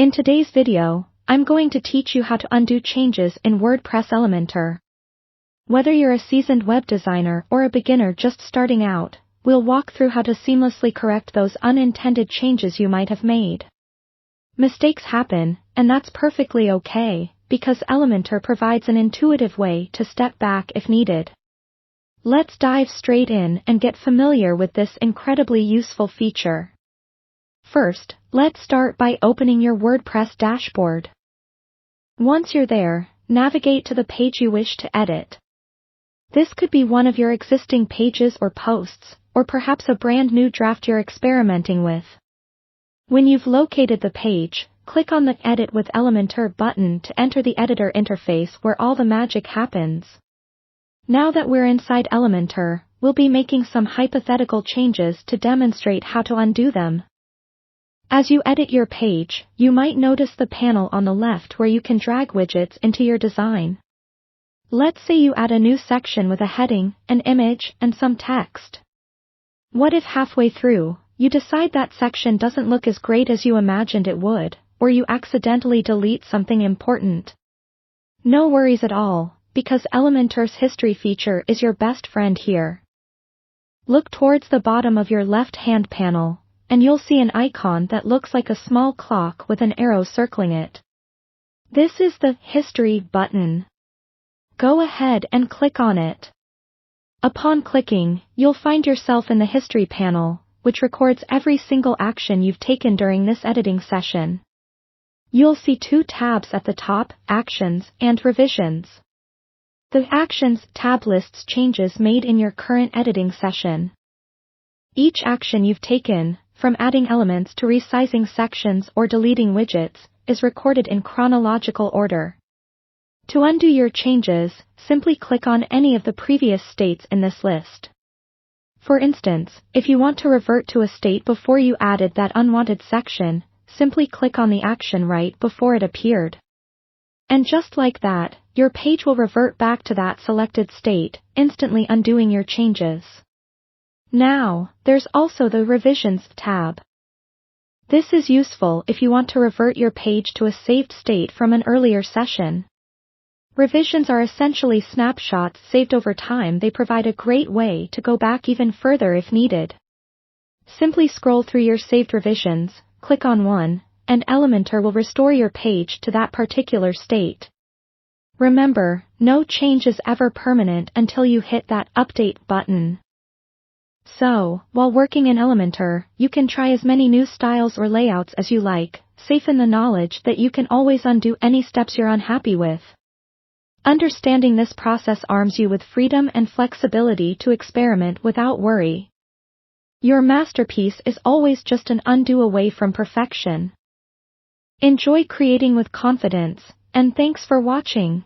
In today's video, I'm going to teach you how to undo changes in WordPress Elementor. Whether you're a seasoned web designer or a beginner just starting out, we'll walk through how to seamlessly correct those unintended changes you might have made. Mistakes happen, and that's perfectly okay, because Elementor provides an intuitive way to step back if needed. Let's dive straight in and get familiar with this incredibly useful feature. First, let's start by opening your WordPress dashboard. Once you're there, navigate to the page you wish to edit. This could be one of your existing pages or posts, or perhaps a brand new draft you're experimenting with. When you've located the page, click on the Edit with Elementor button to enter the editor interface where all the magic happens. Now that we're inside Elementor, we'll be making some hypothetical changes to demonstrate how to undo them. As you edit your page, you might notice the panel on the left where you can drag widgets into your design. Let's say you add a new section with a heading, an image, and some text. What if halfway through, you decide that section doesn't look as great as you imagined it would, or you accidentally delete something important? No worries at all, because Elementor's History feature is your best friend here. Look towards the bottom of your left-hand panel, and you'll see an icon that looks like a small clock with an arrow circling it. This is the History button. Go ahead and click on it. Upon clicking, you'll find yourself in the History panel, which records every single action you've taken during this editing session. You'll see two tabs at the top, Actions and Revisions. The Actions tab lists changes made in your current editing session. Each action you've taken, from adding elements to resizing sections or deleting widgets, is recorded in chronological order. To undo your changes, simply click on any of the previous states in this list. For instance, if you want to revert to a state before you added that unwanted section, simply click on the action right before it appeared. And just like that, your page will revert back to that selected state, instantly undoing your changes. Now, there's also the Revisions tab. This is useful if you want to revert your page to a saved state from an earlier session. Revisions are essentially snapshots saved over time. They provide a great way to go back even further if needed. Simply scroll through your saved revisions, click on one, and Elementor will restore your page to that particular state. Remember, no change is ever permanent until you hit that Update button. So, while working in Elementor, you can try as many new styles or layouts as you like, safe in the knowledge that you can always undo any steps you're unhappy with. Understanding this process arms you with freedom and flexibility to experiment without worry. Your masterpiece is always just an undo away from perfection. Enjoy creating with confidence, and thanks for watching.